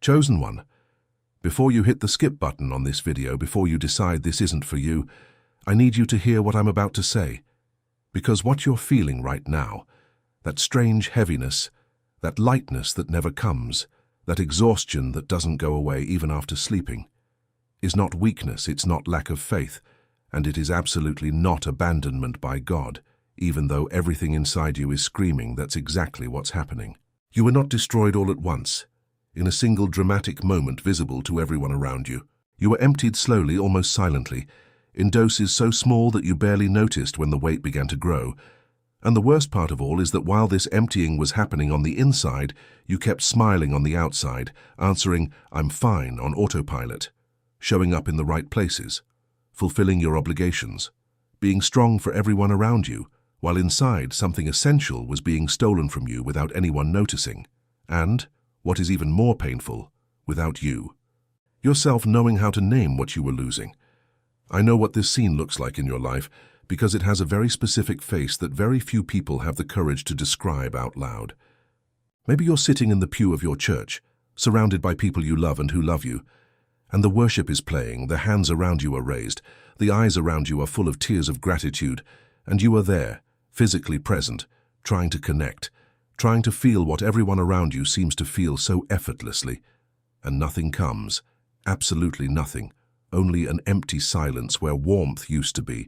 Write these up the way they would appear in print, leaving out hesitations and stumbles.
Chosen one, before you hit the skip button on this video, before you decide this isn't for you, I need you to hear what I'm about to say. Because what you're feeling right now, that strange heaviness, that lightness that never comes, that exhaustion that doesn't go away even after sleeping, is not weakness, it's not lack of faith, and it is absolutely not abandonment by God, even though everything inside you is screaming that's exactly what's happening. You were not destroyed all at once, in a single dramatic moment visible to everyone around you. You were emptied slowly, almost silently, in doses so small that you barely noticed when the weight began to grow. And the worst part of all is that while this emptying was happening on the inside, you kept smiling on the outside, answering, "I'm fine," on autopilot, showing up in the right places, fulfilling your obligations, being strong for everyone around you, while inside something essential was being stolen from you without anyone noticing. And, what is even more painful, without you yourself knowing how to name what you were losing. I know what this scene looks like in your life because it has a very specific face that very few people have the courage to describe out loud. Maybe you're sitting in the pew of your church, surrounded by people you love and who love you, and the worship is playing, the hands around you are raised, the eyes around you are full of tears of gratitude, and you are there, physically present, trying to connect, trying to feel what everyone around you seems to feel so effortlessly, and nothing comes, absolutely nothing, only an empty silence where warmth used to be,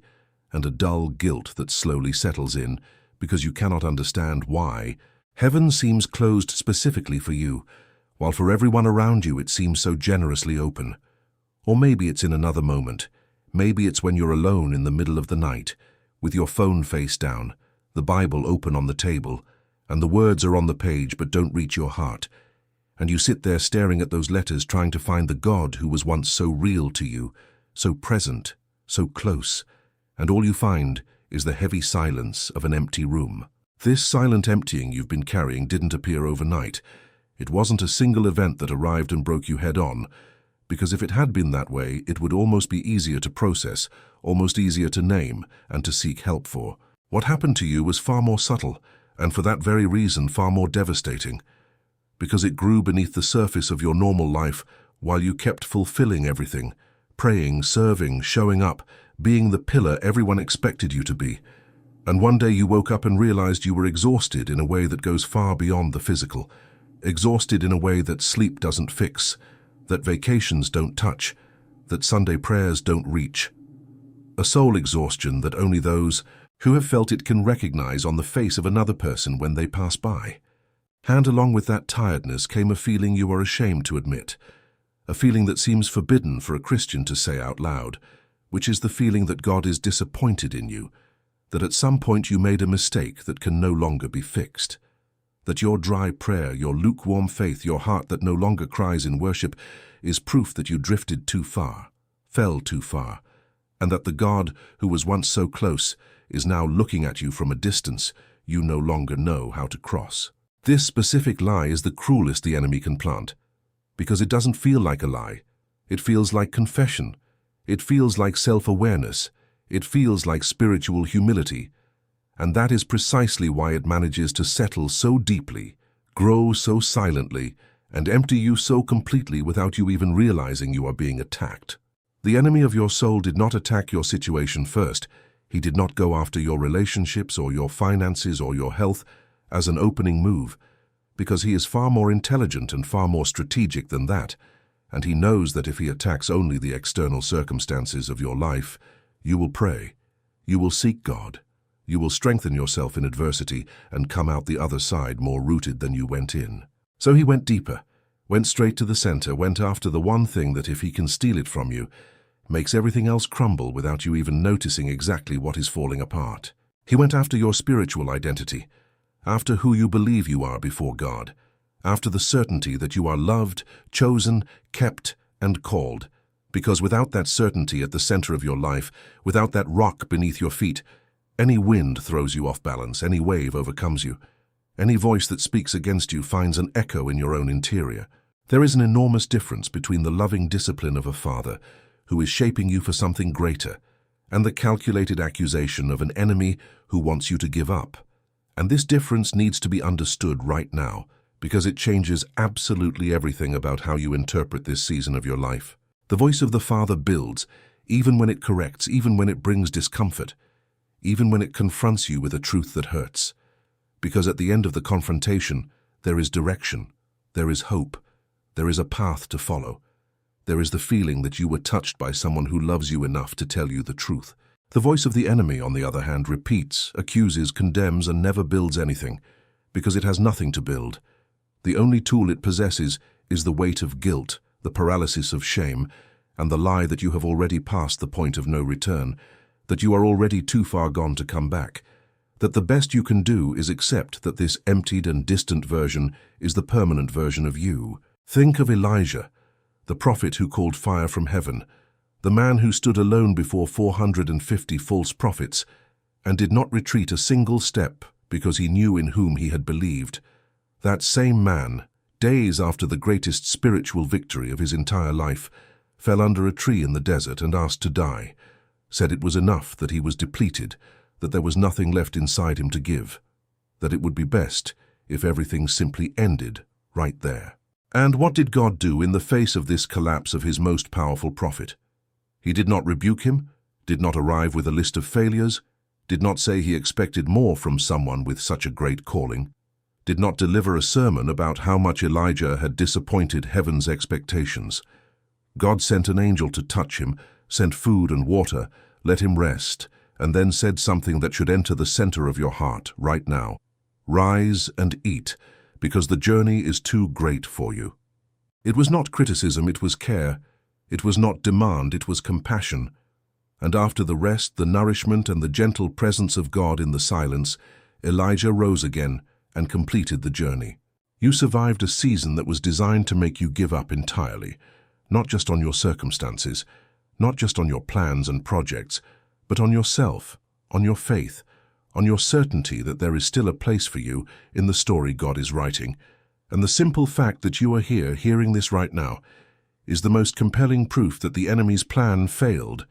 and a dull guilt that slowly settles in because you cannot understand why. Heaven seems closed specifically for you, while for everyone around you it seems so generously open. Or maybe it's in another moment, maybe it's when you're alone in the middle of the night, with your phone face down, the Bible open on the table, and the words are on the page but don't reach your heart, and you sit there staring at those letters trying to find the God who was once so real to you, so present, so close, and all you find is the heavy silence of an empty room. This silent emptying you've been carrying didn't appear overnight. It wasn't a single event that arrived and broke you head-on, because if it had been that way, it would almost be easier to process, almost easier to name, and to seek help for. What happened to you was far more subtle, and for that very reason far more devastating, because it grew beneath the surface of your normal life while you kept fulfilling everything, praying, serving, showing up, being the pillar everyone expected you to be. And one day you woke up and realized you were exhausted in a way that goes far beyond the physical, exhausted in a way that sleep doesn't fix, that vacations don't touch, that Sunday prayers don't reach. A soul exhaustion that only those who have felt it can recognize on the face of another person when they pass by. And along with that tiredness came a feeling you are ashamed to admit, a feeling that seems forbidden for a Christian to say out loud, which is the feeling that God is disappointed in you, that at some point you made a mistake that can no longer be fixed, that your dry prayer, your lukewarm faith, your heart that no longer cries in worship is proof that you drifted too far, fell too far, and that the God who was once so close is now looking at you from a distance you no longer know how to cross. This specific lie is the cruelest the enemy can plant, because it doesn't feel like a lie. It feels like confession. It feels like self-awareness. It feels like spiritual humility. And that is precisely why it manages to settle so deeply, grow so silently, and empty you so completely without you even realizing you are being attacked. The enemy of your soul did not attack your situation first. He did not go after your relationships or your finances or your health as an opening move, because he is far more intelligent and far more strategic than that, and he knows that if he attacks only the external circumstances of your life, you will pray, you will seek God, you will strengthen yourself in adversity and come out the other side more rooted than you went in. So he went deeper, went straight to the center, went after the one thing that if he can steal it from you, makes everything else crumble without you even noticing exactly what is falling apart. He went after your spiritual identity, after who you believe you are before God, after the certainty that you are loved, chosen, kept, and called. Because without that certainty at the center of your life, without that rock beneath your feet, any wind throws you off balance, any wave overcomes you. Any voice that speaks against you finds an echo in your own interior. There is an enormous difference between the loving discipline of a father who is shaping you for something greater and the calculated accusation of an enemy who wants you to give up. And this difference needs to be understood right now, because it changes absolutely everything about how you interpret this season of your life. The voice of the Father builds, even when it corrects, even when it brings discomfort, even when it confronts you with a truth that hurts. Because at the end of the confrontation, there is direction, there is hope, there is a path to follow. There is the feeling that you were touched by someone who loves you enough to tell you the truth. The voice of the enemy, on the other hand, repeats, accuses, condemns, and never builds anything, because it has nothing to build. The only tool it possesses is the weight of guilt, the paralysis of shame, and the lie that you have already passed the point of no return, that you are already too far gone to come back, that the best you can do is accept that this emptied and distant version is the permanent version of you. Think of Elijah, the prophet who called fire from heaven, the man who stood alone before 450 false prophets and did not retreat a single step because he knew in whom he had believed. That same man, days after the greatest spiritual victory of his entire life, fell under a tree in the desert and asked to die, said it was enough, that he was depleted, that there was nothing left inside him to give, that it would be best if everything simply ended right there. And what did God do in the face of this collapse of his most powerful prophet? He did not rebuke him, did not arrive with a list of failures, did not say he expected more from someone with such a great calling, did not deliver a sermon about how much Elijah had disappointed heaven's expectations. God sent an angel to touch him, sent food and water, let him rest, and then said something that should enter the center of your heart right now. Rise and eat, because the journey is too great for you. It was not criticism, it was care. It was not demand, it was compassion. And after the rest, the nourishment, and the gentle presence of God in the silence, Elijah rose again and completed the journey. You survived a season that was designed to make you give up entirely, not just on your circumstances, not just on your plans and projects, but on yourself, on your faith, on your certainty that there is still a place for you in the story God is writing. And the simple fact that you are here, hearing this right now, is the most compelling proof that the enemy's plan failed,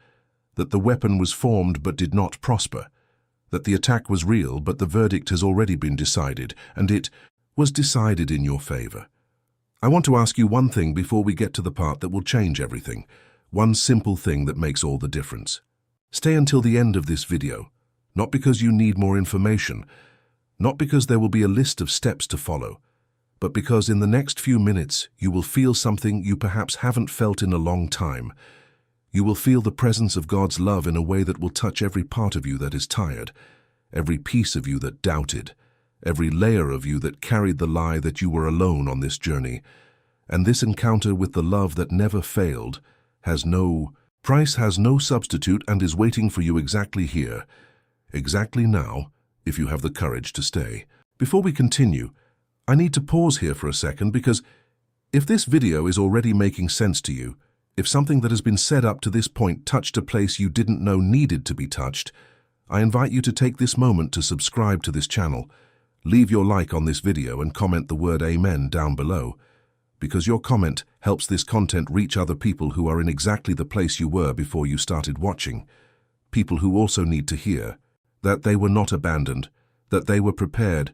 that the weapon was formed but did not prosper, that the attack was real but the verdict has already been decided, and it was decided in your favor. I want to ask you one thing before we get to the part that will change everything, one simple thing that makes all the difference. Stay until the end of this video, not because you need more information, not because there will be a list of steps to follow, but because in the next few minutes you will feel something you perhaps haven't felt in a long time. You will feel the presence of God's love in a way that will touch every part of you that is tired, every piece of you that doubted, every layer of you that carried the lie that you were alone on this journey. And this encounter with the love that never failed has no price, has no substitute, and is waiting for you exactly here, exactly now, if you have the courage to stay. Before we continue, I need to pause here for a second, because if this video is already making sense to you, if something that has been said up to this point touched a place you didn't know needed to be touched, I invite you to take this moment to subscribe to this channel, leave your like on this video and comment the word Amen down below, because your comment helps this content reach other people who are in exactly the place you were before you started watching, people who also need to hear that they were not abandoned, that they were prepared,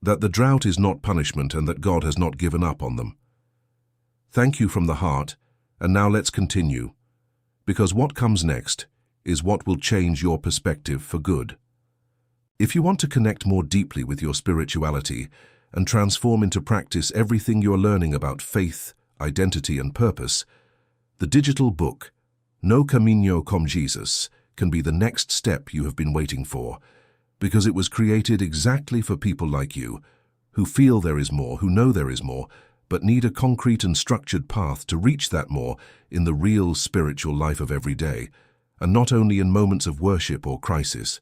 that the drought is not punishment, and that God has not given up on them. Thank you from the heart, and now let's continue, because what comes next is what will change your perspective for good. If you want to connect more deeply with your spirituality and transform into practice everything you're learning about faith, identity, and purpose, the digital book, No Camino como Jesus, can be the next step you have been waiting for, because it was created exactly for people like you, who feel there is more, who know there is more, but need a concrete and structured path to reach that more in the real spiritual life of every day, and not only in moments of worship or crisis.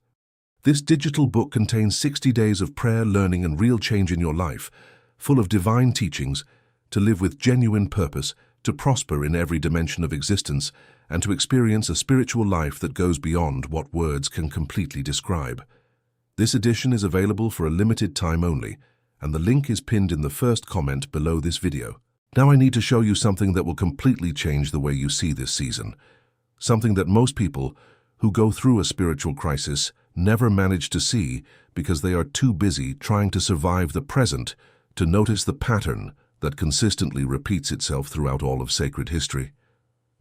This digital book contains 60 days of prayer, learning, and real change in your life, full of divine teachings, to live with genuine purpose, to prosper in every dimension of existence, and to experience a spiritual life that goes beyond what words can completely describe. This edition is available for a limited time only, and the link is pinned in the first comment below this video. Now I need to show you something that will completely change the way you see this season, something that most people who go through a spiritual crisis never manage to see because they are too busy trying to survive the present to notice the pattern that consistently repeats itself throughout all of sacred history,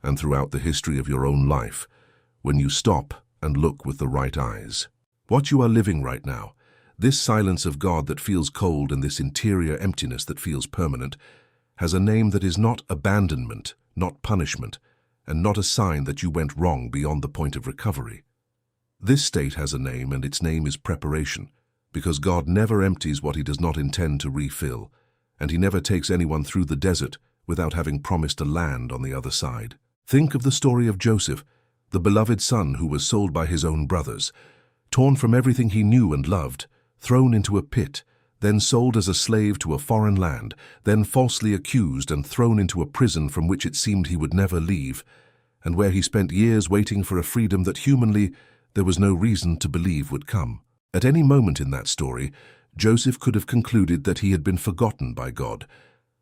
and throughout the history of your own life, when you stop and look with the right eyes. What you are living right now, this silence of God that feels cold and this interior emptiness that feels permanent, has a name that is not abandonment, not punishment, and not a sign that you went wrong beyond the point of recovery. This state has a name, and its name is preparation, because God never empties what he does not intend to refill, and he never takes anyone through the desert without having promised a land on the other side. Think of the story of Joseph, the beloved son who was sold by his own brothers, torn from everything he knew and loved, thrown into a pit, then sold as a slave to a foreign land, then falsely accused and thrown into a prison from which it seemed he would never leave, and where he spent years waiting for a freedom that humanly there was no reason to believe would come. At any moment in that story, Joseph could have concluded that he had been forgotten by God,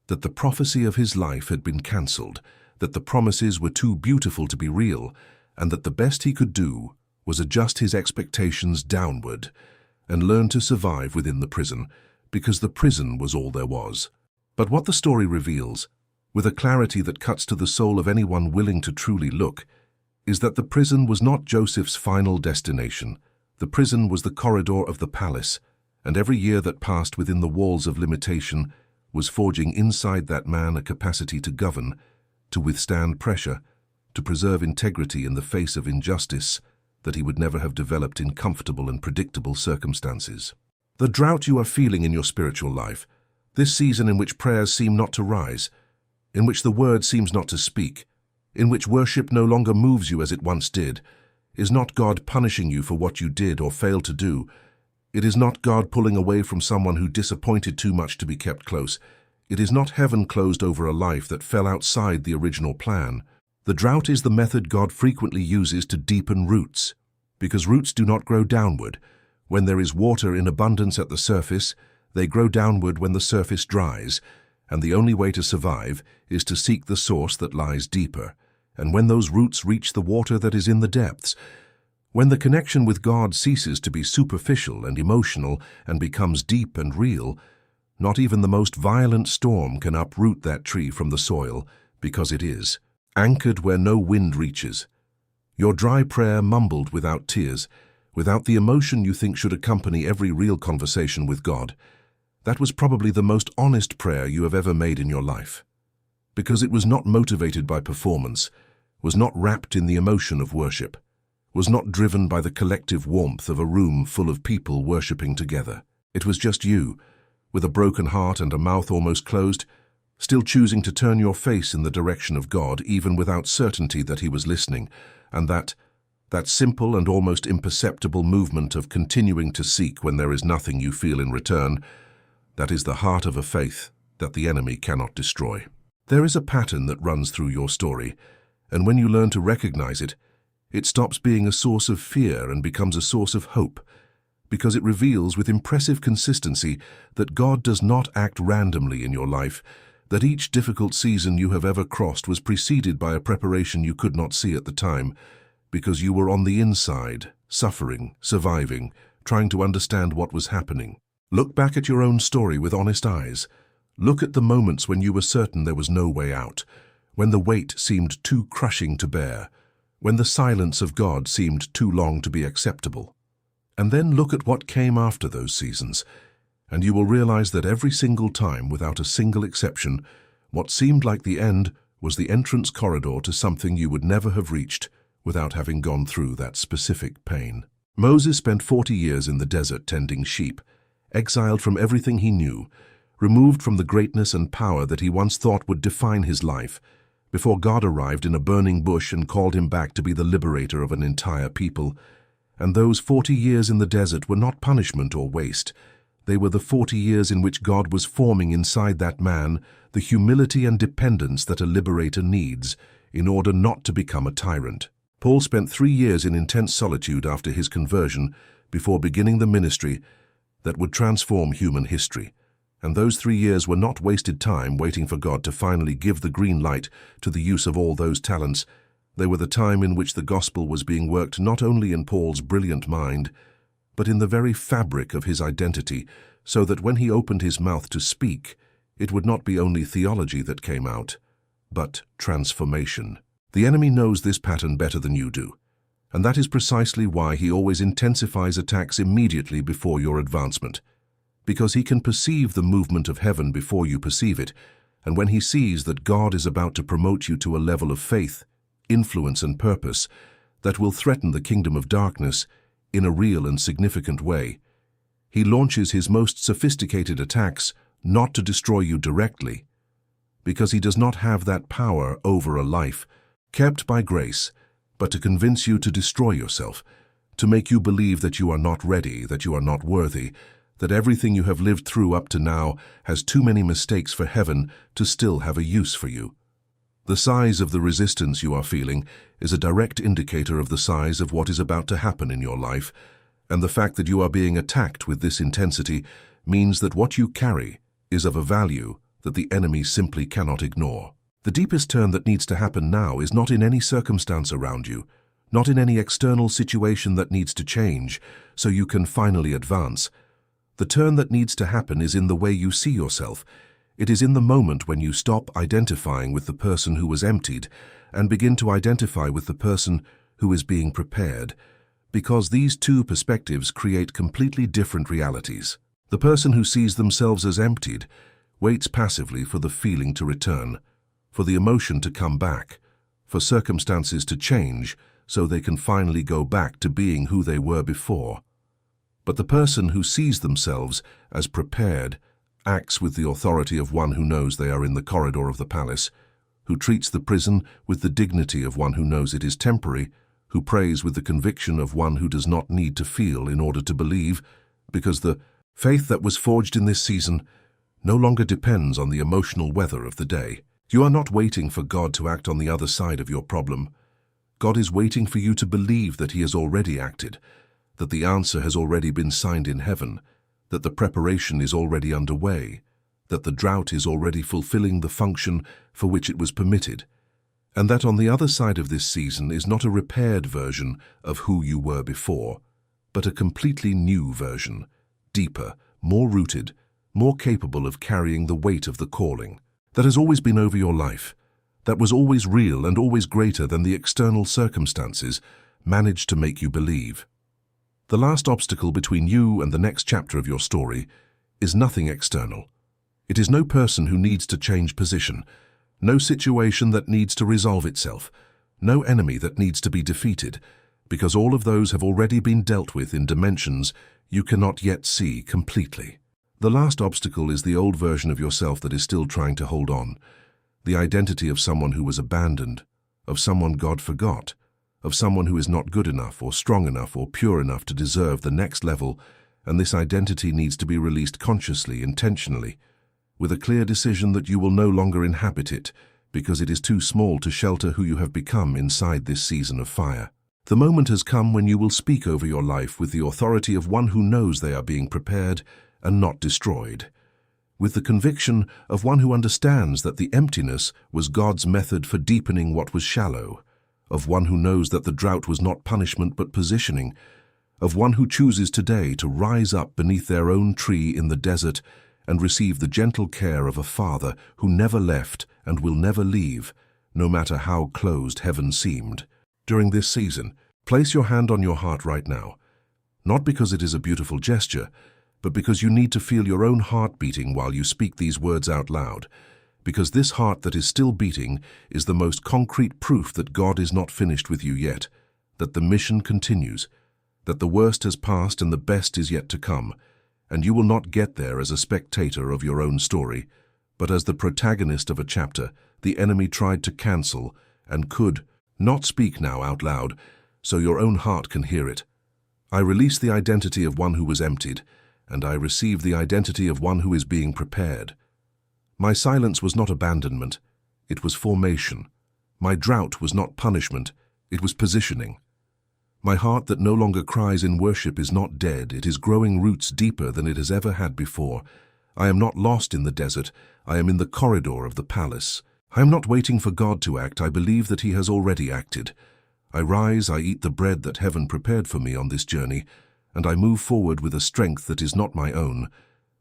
that the prophecy of his life had been cancelled, that the promises were too beautiful to be real, and that the best he could do was adjust his expectations downward and learn to survive within the prison, because the prison was all there was. But what the story reveals, with a clarity that cuts to the soul of anyone willing to truly look, is that the prison was not Joseph's final destination. The prison was the corridor of the palace, and every year that passed within the walls of limitation was forging inside that man a capacity to govern, to withstand pressure, to preserve integrity in the face of injustice that he would never have developed in comfortable and predictable circumstances. The drought you are feeling in your spiritual life, this season in which prayers seem not to rise, in which the word seems not to speak, in which worship no longer moves you as it once did, is not God punishing you for what you did or failed to do. It is not God pulling away from someone who disappointed too much to be kept close. It is not heaven closed over a life that fell outside the original plan. The drought is the method God frequently uses to deepen roots, because roots do not grow downward. When there is water in abundance at the surface, they grow downward when the surface dries, and the only way to survive is to seek the source that lies deeper. And when those roots reach the water that is in the depths, when the connection with God ceases to be superficial and emotional and becomes deep and real, not even the most violent storm can uproot that tree from the soil, because it is anchored where no wind reaches. Your dry prayer mumbled without tears, without the emotion you think should accompany every real conversation with God. That was probably the most honest prayer you have ever made in your life, because it was not motivated by performance, was not wrapped in the emotion of worship, was not driven by the collective warmth of a room full of people worshipping together. It was just you, with a broken heart and a mouth almost closed, still choosing to turn your face in the direction of God even without certainty that he was listening, and that simple and almost imperceptible movement of continuing to seek when there is nothing you feel in return, that is the heart of a faith that the enemy cannot destroy. There is a pattern that runs through your story, and when you learn to recognize it, it stops being a source of fear and becomes a source of hope, because it reveals with impressive consistency that God does not act randomly in your life, that each difficult season you have ever crossed was preceded by a preparation you could not see at the time, because you were on the inside, suffering, surviving, trying to understand what was happening. Look back at your own story with honest eyes. Look at the moments when you were certain there was no way out, when the weight seemed too crushing to bear, when the silence of God seemed too long to be acceptable. And then look at what came after those seasons, and you will realize that every single time, without a single exception, what seemed like the end was the entrance corridor to something you would never have reached without having gone through that specific pain. Moses spent 40 years in the desert tending sheep, exiled from everything he knew, removed from the greatness and power that he once thought would define his life, before God arrived in a burning bush and called him back to be the liberator of an entire people. And those 40 years in the desert were not punishment or waste. They were the 40 years in which God was forming inside that man the humility and dependence that a liberator needs in order not to become a tyrant. Paul spent 3 years in intense solitude after his conversion before beginning the ministry that would transform human history. And those 3 years were not wasted time waiting for God to finally give the green light to the use of all those talents. They were the time in which the gospel was being worked not only in Paul's brilliant mind, but in the very fabric of his identity, so that when he opened his mouth to speak, it would not be only theology that came out, but transformation. The enemy knows this pattern better than you do, and that is precisely why he always intensifies attacks immediately before your advancement, because he can perceive the movement of heaven before you perceive it, and when he sees that God is about to promote you to a level of faith, influence and purpose that will threaten the kingdom of darkness in a real and significant way, he launches his most sophisticated attacks not to destroy you directly, because he does not have that power over a life kept by grace, but to convince you to destroy yourself, to make you believe that you are not ready, that you are not worthy, that everything you have lived through up to now has too many mistakes for heaven to still have a use for you. The size of the resistance you are feeling is a direct indicator of the size of what is about to happen in your life, and the fact that you are being attacked with this intensity means that what you carry is of a value that the enemy simply cannot ignore. The deepest turn that needs to happen now is not in any circumstance around you, not in any external situation that needs to change so you can finally advance. The turn that needs to happen is in the way you see yourself. It is in the moment when you stop identifying with the person who was emptied and begin to identify with the person who is being prepared, because these two perspectives create completely different realities. The person who sees themselves as emptied waits passively for the feeling to return, for the emotion to come back, for circumstances to change so they can finally go back to being who they were before. But the person who sees themselves as prepared acts with the authority of one who knows they are in the corridor of the palace, who treats the prison with the dignity of one who knows it is temporary, who prays with the conviction of one who does not need to feel in order to believe, because the faith that was forged in this season no longer depends on the emotional weather of the day. You are not waiting for God to act on the other side of your problem. God is waiting for you to believe that he has already acted, that the answer has already been signed in heaven, that the preparation is already underway, that the drought is already fulfilling the function for which it was permitted, and that on the other side of this season is not a repaired version of who you were before, but a completely new version, deeper, more rooted, more capable of carrying the weight of the calling that has always been over your life, that was always real and always greater than the external circumstances managed to make you believe. The last obstacle between you and the next chapter of your story is nothing external. It is no person who needs to change position, no situation that needs to resolve itself, no enemy that needs to be defeated, because all of those have already been dealt with in dimensions you cannot yet see completely. The last obstacle is the old version of yourself that is still trying to hold on, the identity of someone who was abandoned, of someone God forgot, of someone who is not good enough or strong enough or pure enough to deserve the next level, and this identity needs to be released consciously, intentionally, with a clear decision that you will no longer inhabit it because it is too small to shelter who you have become inside this season of fire. The moment has come when you will speak over your life with the authority of one who knows they are being prepared and not destroyed, with the conviction of one who understands that the emptiness was God's method for deepening what was shallow, of one who knows that the drought was not punishment but positioning, of one who chooses today to rise up beneath their own tree in the desert and receive the gentle care of a Father who never left and will never leave, no matter how closed heaven seemed. During this season, place your hand on your heart right now, not because it is a beautiful gesture, but because you need to feel your own heart beating while you speak these words out loud, because this heart that is still beating is the most concrete proof that God is not finished with you yet, that the mission continues, that the worst has passed and the best is yet to come, and you will not get there as a spectator of your own story, but as the protagonist of a chapter the enemy tried to cancel and could not speak now out loud, so your own heart can hear it. I release the identity of one who was emptied, and I receive the identity of one who is being prepared. My silence was not abandonment, it was formation. My drought was not punishment, it was positioning. My heart that no longer cries in worship is not dead, it is growing roots deeper than it has ever had before. I am not lost in the desert, I am in the corridor of the palace. I am not waiting for God to act, I believe that he has already acted. I rise, I eat the bread that heaven prepared for me on this journey, and I move forward with a strength that is not my own,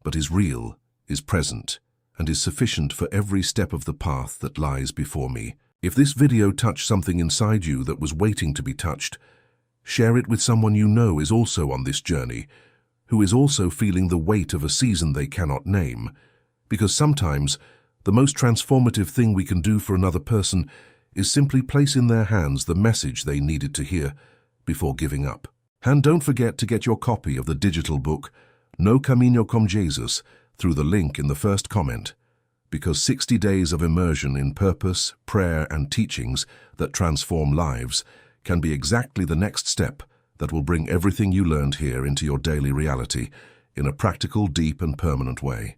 but is real, is present, and is sufficient for every step of the path that lies before me. If this video touched something inside you that was waiting to be touched, share it with someone you know is also on this journey, who is also feeling the weight of a season they cannot name, because sometimes the most transformative thing we can do for another person is simply place in their hands the message they needed to hear before giving up. And don't forget to get your copy of the digital book, No Camino con Jesus, through the link in the first comment, because 60 days of immersion in purpose, prayer, and teachings that transform lives can be exactly the next step that will bring everything you learned here into your daily reality in a practical, deep, and permanent way.